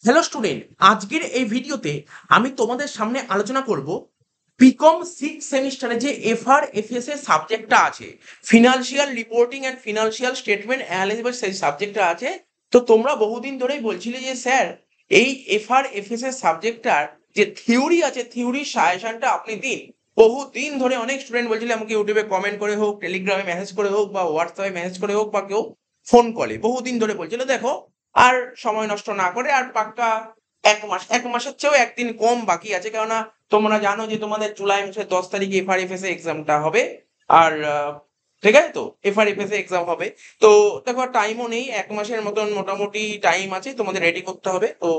Hello student, আজকের এই ভিডিওতে আমি তোমাদের সামনে আলোচনা করব বিকম 6 সেমিস্টারে যে এফআর এফএস এর সাবজেক্টটা আছে, financial reporting and financial statement analysis, সেই সাবজেক্টটা আছে। তো তোমরা বহুদিন ধরেই বলছিলে যে স্যার এই এফআর এফএস এর সাবজেক্টটার যে থিওরি আছে, থিওরির সাজেশনটা আপনি দিন। বহুদিন ধরে অনেক স্টুডেন্ট বলছিল আমাকে ইউটিউবে কমেন্ট করে হোক, টেলিগ্রামে মেসেজ করে হোক, বা হোয়াটসঅ্যাপে মেসেজ করে হোক, বা কেউ ফোন কলে বহুদিন ধরে বলছিল। দেখো, আর সময় নষ্ট না করে আর পাক্কা এক মাসের চেয়েও একদিন কম বাকি আছে, কেননা তোমরা জানো যে তোমাদের জুলাই মাসের 10 তারিখে এফআরএফএস এক্সামটা হবে। আর ঠিক আছে, তো এফআরএফএস এক্সাম হবে। তো দেখো, টাইমও নেই, এক মাসের মতন মোটামুটি টাইম আছে তোমাদের রেডি করতে হবে। তো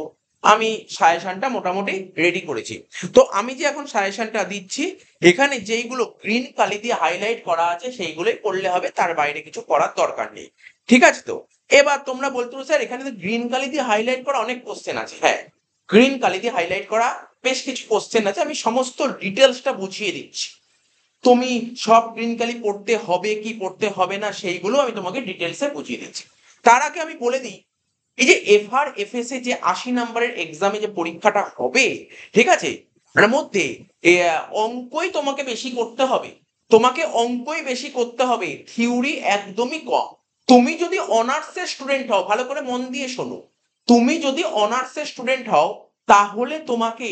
আমি সাজেশনটা মোটামুটি রেডি করেছি। তো আমি যে এখন সাজেশনটা দিচ্ছি, এখানে যেইগুলো গ্রিন কালি দিয়ে হাইলাইট করা আছে সেইগুলোই করলে হবে, তার বাইরে কিছু করার দরকার নেই। ঠিক আছে? তো এবার তোমরা বলতে পারো স্যার এখানে তো গ্রিন কালি দিয়ে হাইলাইট করা অনেক কোশ্চেন আছে। হ্যাঁ, গ্রিন কালি দিয়ে হাইলাইট করা বেশ কিছু কোশ্চেন আছে, আমি সমস্ত ডিটেলসটা বুঝিয়ে দিচ্ছি। তুমি সব গ্রিন কালি পড়তে হবে কি পড়তে হবে না সেইগুলো আমি তোমাকে ডিটেলসে বুঝিয়ে দিচ্ছি। তার আগে আমি বলে দিই, এই যে এফআর এফএস এ যে 80 নম্বরের এক্সামে যে পরীক্ষাটা হবে, ঠিক আছে, এর মধ্যে অঙ্কই তোমাকে বেশি করতে হবে। তোমাকে অঙ্কই বেশি করতে হবে, থিওরি একদমই কম। তুমি যদি অনার্সের স্টুডেন্ট হও, ভালো করে মন দিয়ে শোনো, তুমি যদি অনার্সের স্টুডেন্ট হও তাহলে তোমাকে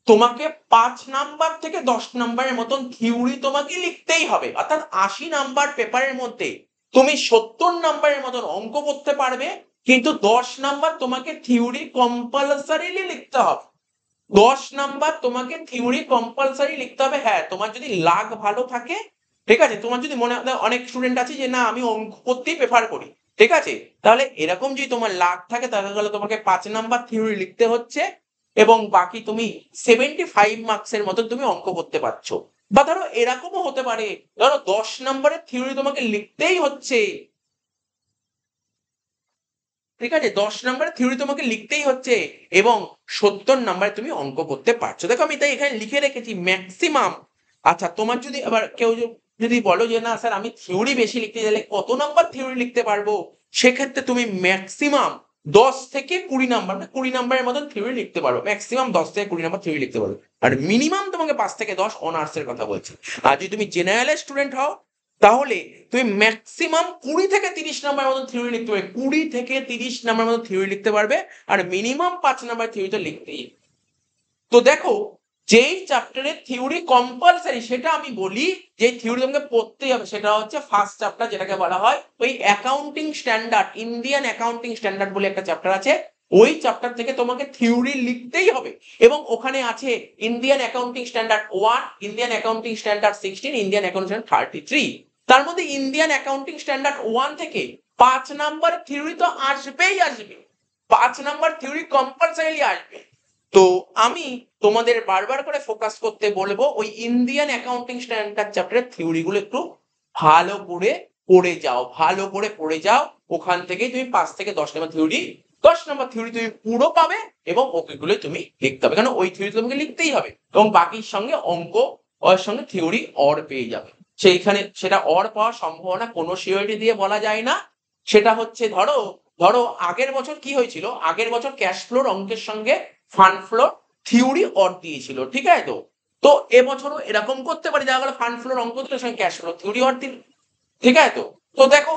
তোমাকে 5 নাম্বার থেকে 10 নাম্বারের মতন থিওরি তোমাকে লিখতেই হবে। অর্থাৎ 80 নাম্বার পেপারের মধ্যে তুমি 70 নাম্বারের মতন অঙ্ক করতে পারবে, কিন্তু 10 নাম্বার তোমাকে থিওরি কম্পালসারিলি লিখতে হবে। 10 নাম্বার তোমাকে থিওরি কম্পালসারি লিখতে হবে। হ্যাঁ, তোমার যদি লাক ভালো থাকে, ঠিক আছে, তোমার যদি মনে হয়, অনেক স্টুডেন্ট আছে যে না আমি অঙ্ক করতেই প্রেফার করি, ঠিক আছে, তাহলে এরকম যদি তোমার লাক থাকে তাহলে তোমাকে 5 নাম্বার থিওরি লিখতে হচ্ছে, এবং বাকি তুমি 75 মার্কসের মতন তুমি অঙ্ক করতে পারছো। বা ধরো এরকমও হতে পারে, ধরো 10 নাম্বারের থিওরি তোমাকে লিখতেই হচ্ছে, ঠিক আছে, 10 নাম্বারের থিওরি তোমাকে লিখতেই হচ্ছে, এবং 70 নাম্বারে তুমি অঙ্ক করতে পারছো। দেখো, আমি তাই এখানে লিখে রেখেছি ম্যাক্সিমাম। আচ্ছা, তোমার যদি আবার কেউ যদি বলো যে না স্যার আমি থিওরি বেশি লিখতে গেলে কত নাম্বার থিওরি লিখতে পারবো, সেক্ষেত্রে তুমি ম্যাক্সিমাম 10 থেকে 20 নাম্বার, মানে 20 নাম্বারের মতন থিওরি লিখতে পারো। ম্যাক্সিমাম 10 থেকে 20 নাম্বার থিওরি লিখতে পারো। আর মিনিমাম তোমাকে 5 থেকে 10 অনার্সের কথা বলছি। আর যদি তুমি জেনারেল স্টুডেন্ট হও তাহলে তুমি ম্যাক্সিমাম 20 থেকে 30 নাম্বার মতো থিওরি লিখতে পারবে, 20 থেকে 30 নাম্বার মতো থিওরি লিখতে পারবে। আর মিনিমাম 5 নাম্বার থিওরি তো লিখতেই। তো দেখো, যেই চ্যাপ্টারের থিওরি কম্পালসারি সেটা আমি বলি, যে থিওরি তোমাকে পড়তেই হবে, সেটা হচ্ছে ফার্স্ট চ্যাপ্টার, যেটাকে বলা হয় ওই accounting standard, Indian accounting standard বলে একটা চ্যাপ্টার আছে। ওই চ্যাপ্টার থেকে তোমাকে থিওরি লিখতেই হবে, এবং ওখানে আছে Indian accounting standard 1, Indian accounting standard 16, Indian accounting standard 33। তার মধ্যে ইন্ডিয়ান অ্যাকাউন্টিং স্ট্যান্ডার্ড 1 থেকে 5 নাম্বার থিওরি তো আসবেই আসবে, 5 নাম্বার থিওরি কম্পালসারি আসবে। তো আমি তোমাদের বারবার করে ফোকাস করতে বলবো, ওই ইন্ডিয়ান অ্যাকাউন্টিং স্ট্যান্ডার্ড চ্যাপ্টারের থিওরি গুলো একটু ভালো করে পড়ে যাও, ভালো করে পড়ে যাও। ওখান থেকে তুমি 5 থেকে 10 নাম্বার থিওরি তুমি পুরো পাবে, এবং ওগুলো তুমি লিখতে হবে, কারণ ওই থিওরি তোমাকে লিখতেই হবে, এবং বাকির সঙ্গে অঙ্ক, ওর সঙ্গে থিওরি অর পেয়ে যাবে। সেইখানে সেটা অর পাওয়ার সম্ভাবনা কোনো সিওরিটি দিয়ে বলা যায় না। সেটা হচ্ছে, ধরো ধরো আগের বছর কি হয়েছিল, আগের বছর ক্যাশ ফ্লোর অঙ্কের সঙ্গে ফান্ড ফ্লোর থিওরি অর দিয়েছিল, ঠিক আছে। তো তো এবছরও এরকম করতে পারি, দেখা গেল ফান্ড ফ্লোর অঙ্ক দিল, সঙ্গে ক্যাশ ফ্লোর থিওরি অর দিল, ঠিক আছে। তো তো দেখো,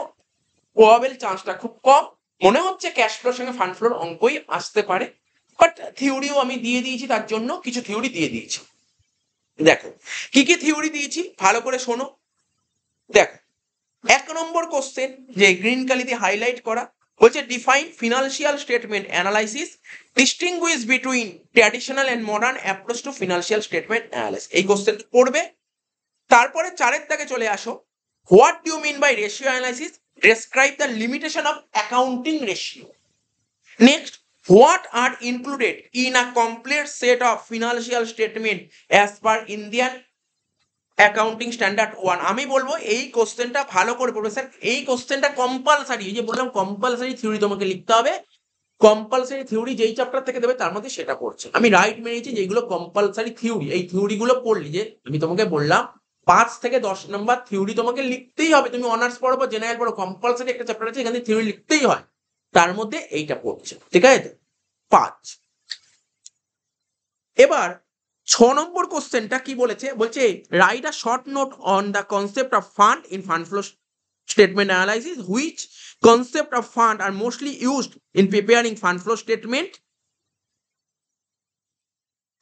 প্রবাবেল চান্সটা খুব কম, মনে হচ্ছে ক্যাশ ফ্লোর সঙ্গে ফান্ড ফ্লোর অঙ্কই আসতে পারে। বাট থিওরিও আমি দিয়ে দিয়েছি, তার জন্য কিছু থিওরি দিয়ে দিয়েছি। দেখো কি কি থিওরি দিয়েছি, ভালো করে শোনো। দেখো, 1 নম্বর কোশ্চেন যে গ্রিন কালি দিয়ে হাইলাইট করা, বলছে define financial statement analysis, distinguish between traditional and modern approach to financial statement analysis, এই কোশ্চেন পড়বে। তারপরে 4-এর দাগে চলে আসো, what do you mean by ratio analysis, describe the limitation of accounting ratio. Next, what are included in a complete set of financial statement as per Indian accounting standard 1? আমি বলবো এই কোশ্চেনটা ভালো করে পড়বে স্যার, এই কোশ্চেনটা কম্পালসারি, এই যে বললাম কম্পালসারি থিওরি তোমাকে লিখতে হবে। কম্পালসারি থিওরি যেই চ্যাপ্টার থেকে দেবে তার মধ্যে সেটা পড়ছে, আমি রাইট মেরেছি যেগুলো কম্পালসারি থিওরি, এই থিওরি গুলো পড়লি, যে আমি তোমাকে বললাম 5 থেকে 10 নাম্বার থিওরি তোমাকে লিখতেই হবে। তুমি অনার্স পড়ো বা জেনারেল পড়ো, কম্পালসারি একটা চ্যাপ্টার আছে এখানে থিওরি লিখতেই হয়, তার মধ্যে এইটা পড়ছে, ঠিক আছে। 5। এবার 6 নম্বর কোশ্চেনটা কি বলেছে, বলছে write a short note on the concept of fund in fund flow statement analysis, which concept of fund are mostly used in preparing fund flow statement.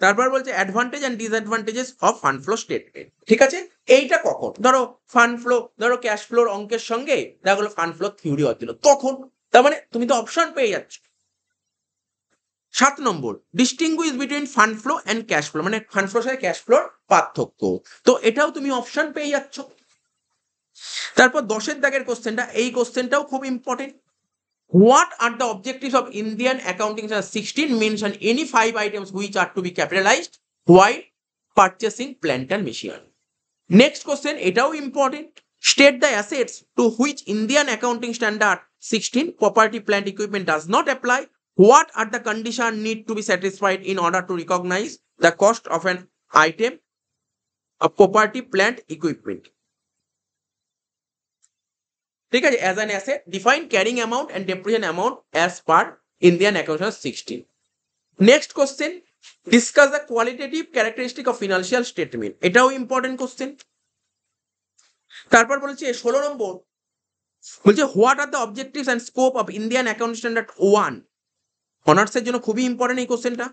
তারপর বলছে advantage and disadvantages of fund flow statement. ঠিক আছে, এইটা কখন ধরো fund flow, ধরো cash ফ্লোর অঙ্কের সঙ্গে দেখা গেলো ফান্ড ফ্লো থিওরি হচ্ছিল তখন, তার মানে তুমি তো অপশন পেয়ে যাচ্ছ। 7 number distinguish between fund flow and cash flow, মানে ফান্ড ফ্লোর সাথে ক্যাশ ফ্লোর পার্থক্য, তো এটাও তুমি অপশন পেয়ে যাচ্ছ। তারপর 10 দাগের কোশ্চেনটা, এই কোশ্চেনটাও খুব important. What are the objectives of Indian Accounting Standard 16? Mention any 5 items which are to be capitalized while purchasing plant and machinery. Next question, এটাও important. State the assets to which Indian Accounting Standard 16 property plant equipment does not apply. What are the conditions need to be satisfied in order to recognize the cost of an item of property plant equipment? ঠিক আছে, as an asset, define carrying amount and depreciation amount as per Indian Accounting 16. Next question, discuss the qualitative characteristic of financial statement. এটাও important question. তারপর বলেছে 16 নম্বর, বলছে what are the objectives অ্যান্ড স্কোপ অফ ইন্ডিয়ান অ্যাকাউন্টিং স্ট্যান্ডার্ড 1, অনার্সের জন্য খুবই ইম্পর্টেন্ট এই কোশ্চেনটা।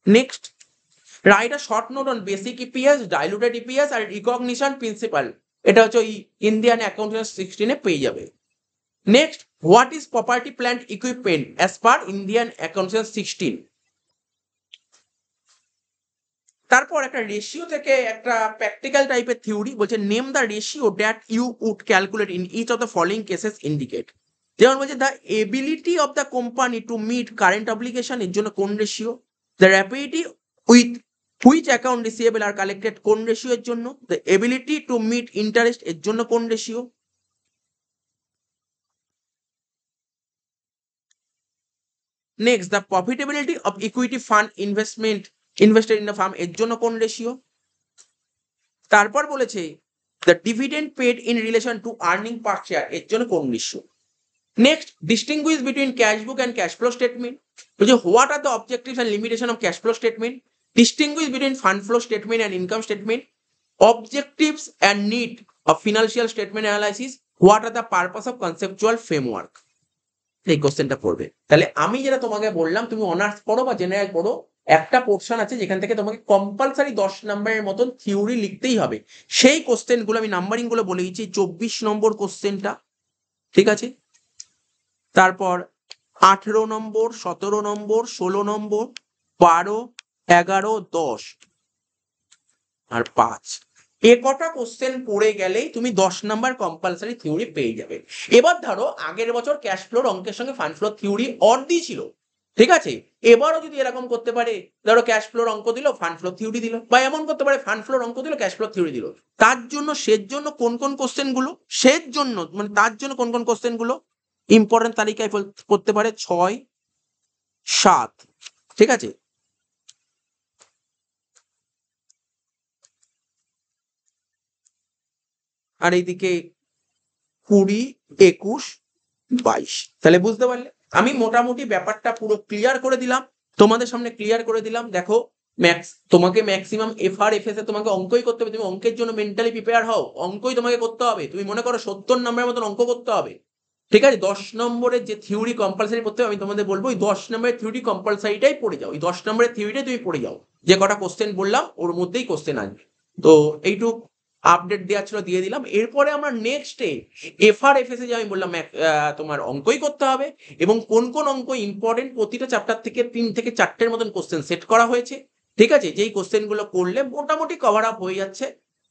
Next, write a short note on basic EPS, diluted EPS আর রিকগনিশন প্রিন্সিপাল, এটা হচ্ছে ওই ইন্ডিয়ান অ্যাকাউন্টিং 16 পেয়ে যাবে। Next, what is property plant equipment as per Indian accounting 16। তারপর একটা রেশিও থেকে একটা প্র্যাকটিক্যাল টাইপের থিওরি, বলছে name the ratio that you would calculate in each of the following cases indicate. যেমন বলছে the ability of the company to meet current obligation, এর জন্য কোন ratio. The rapidity with which account receivable are collected, কোন ratio এর জন্য। The ability to meet interest, এর জন্য কোন ratio. Next, the profitability of equity fund invested in the firm, এর জন্য কোন রেশিও। তারপর বলেছে the dividend paid in relation to earning per share, এর জন্য কোন ratio. Next, distinguish between cash book and cash flow statement, বলছে what are the objectives and limitation of cash flow statement. Distinguish between fund flow statement and income statement. Objectives and need of financial statement analysis. What R the purpose of conceptual framework. এই কোশ্চেনটা পড়বে। তাহলে আমি যেটা তোমাকে বললাম, তুমি honours পড়ো বা জেনারেল পড়ো, একটা পোর্শন আছে যেখান থেকে তোমাকে কম্পালসারি 10 নম্বরের মতন থিওরি লিখতেই হবে। সেই কোশ্চেনগুলো আমি নাম্বারিং গুলো বলে দিচ্ছি। 24 নম্বর কোশ্চেনটা, ঠিক আছে। তারপর 18 নম্বর, 17 নম্বর, 16 নম্বর, 12, 11, 10 আর 5, এ কটা কোশ্চেন পড়ে গেলেই তুমি 10 নাম্বার কম্পালসারি থিওরি পেয়ে যাবে। এবার ধরো আগের বছর ক্যাশ ফ্লোর অঙ্কের সঙ্গে ফান্ড ফ্লো থিওরি অর দিয়েছিল, ঠিক আছে। এবারও যদি এরকম করতে পারে, ধরো ক্যাশ ফ্লোর অঙ্ক দিল, ফান্ড ফ্লো থিওরি দিল, বা এমন করতে পারে ফান্ড ফ্লোর অঙ্ক দিল, ক্যাশ ফ্লো থিওরি দিল, তার জন্য কোন কোন কোশ্চেন গুলো, মানে তার জন্য কোন কোন কোশ্চেন গুলো ইম্পর্টেন্ট তালিকায় করতে পারে 6, 7, ঠিক আছে। আর এইদিকে 20, 21, 22, তাহলে বুঝতে পারলে আমি মোটামুটি ব্যাপারটা পুরো ক্লিয়ার করে দিলাম, তোমাদের সামনে ক্লিয়ার করে দিলাম। দেখো তোমাকে ম্যাক্সিমাম এফআর এফএস এ তোমাকে অঙ্কই করতে হবে। তুমি অঙ্কের জন্য মেন্টালি প্রিপেয়ার হও, অঙ্কই তোমাকে করতে হবে। তুমি মনে করো 70 নম্বরের মতন অঙ্ক করতে হবে, ঠিক আছে। 10 নম্বরের যে থিওরি কম্পালসারি পড়তে হবে, আমি তোমাদের বলবো ওই 10 নম্বরের থিওরি কম্পালসারিটাই পড়ে যাও, ওই 10 নম্বরের থিওরিটাই তুমি পড়ে যাও। যে কটা কোশ্চেন বললাম ওর মধ্যেই কোশ্চেন আসবে। তো এইটুক আপডেট দেওয়া ছিল, দিয়ে দিলাম। এরপরে আমরা নেক্সটে এফআর এফএস এ যে আমি বললাম তোমার অঙ্কই করতে হবে, এবং কোন কোন অঙ্ক ইম্পর্টেন্ট প্রতিটা চ্যাপ্টার থেকে 3 থেকে 4টের মতন কোশ্চেন সেট করা হয়েছে, ঠিক আছে। যেই কোশ্চেন গুলো করলে মোটামুটি কভার আপ হয়ে যাচ্ছে,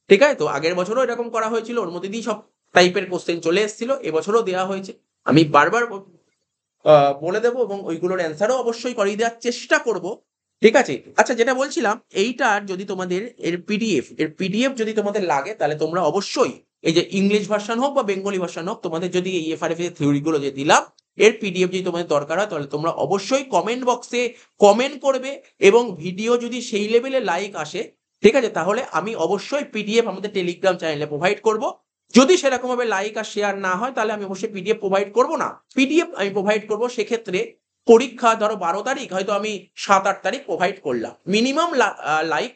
ঠিক আছে। তো আগের বছরও এরকম করা হয়েছিল, ওর মধ্যে দিয়ে সব টাইপের কোশ্চেন চলে এসেছিল, এবছরও দেওয়া হয়েছে। আমি বারবার বলে দেবো এবং ওইগুলোর অ্যান্সারও অবশ্যই করিয়ে দেওয়ার চেষ্টা করব, ঠিক আছে। আচ্ছা, যেটা বলছিলাম, এইটার যদি তোমাদের এর পিডিএফ যদি তোমাদের লাগে, তাহলে তোমরা অবশ্যই এই যে ইংলিশ ভার্সন হোক বা বেঙ্গলি ভার্সন হোক, তোমাদের যদি এই এফআরএফ এর থিওরি গুলো যে দিলাম এর পিডিএফ যদি তোমাদের দরকার হয়, তাহলে তোমরা অবশ্যই কমেন্ট বক্সে কমেন্ট করবে, এবং ভিডিও যদি সেই লেভেলে লাইক আসে, ঠিক আছে, তাহলে আমি অবশ্যই পিডিএফ আমাদের টেলিগ্রাম চ্যানেলে প্রোভাইড করব। যদি সেরকম ভাবে লাইক আর শেয়ার না হয়, তাহলে আমি অবশ্যই পিডিএফ প্রোভাইড করব না। পিডিএফ আমি প্রোভাইড করব, সেক্ষেত্রে পরীক্ষা ধরো 12 তারিখ, হয়তো আমি 7-8 তারিখ প্রোভাইড করলাম, মিনিমাম লাইক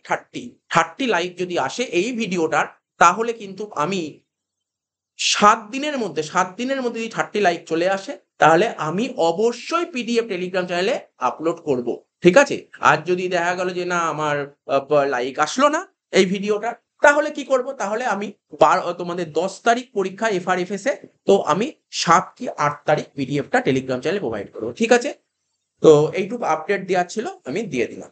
30 লাইক যদি আসে এই ভিডিওটার, তাহলে কিন্তু আমি 7 দিনের মধ্যে যদি 30 লাইক চলে আসে, তাহলে আমি অবশ্যই পিডিএফ টেলিগ্রাম চ্যানেলে আপলোড করব, ঠিক আছে। আর যদি দেখা গেল যে না আমার লাইক আসলো না এই ভিডিওটা, তাহলে কি করব, তাহলে আমি তোমাদের 10 তারিখ পরীক্ষা এফআরএফএস এ, তো আমি 7 কি 8 তারিখ পিডিএফটা টেলিগ্রাম চ্যানেলে প্রোভাইড করবো, ঠিক আছে। তো এইটুকু আপডেট দেওয়ার ছিল, আমি দিয়ে দিলাম।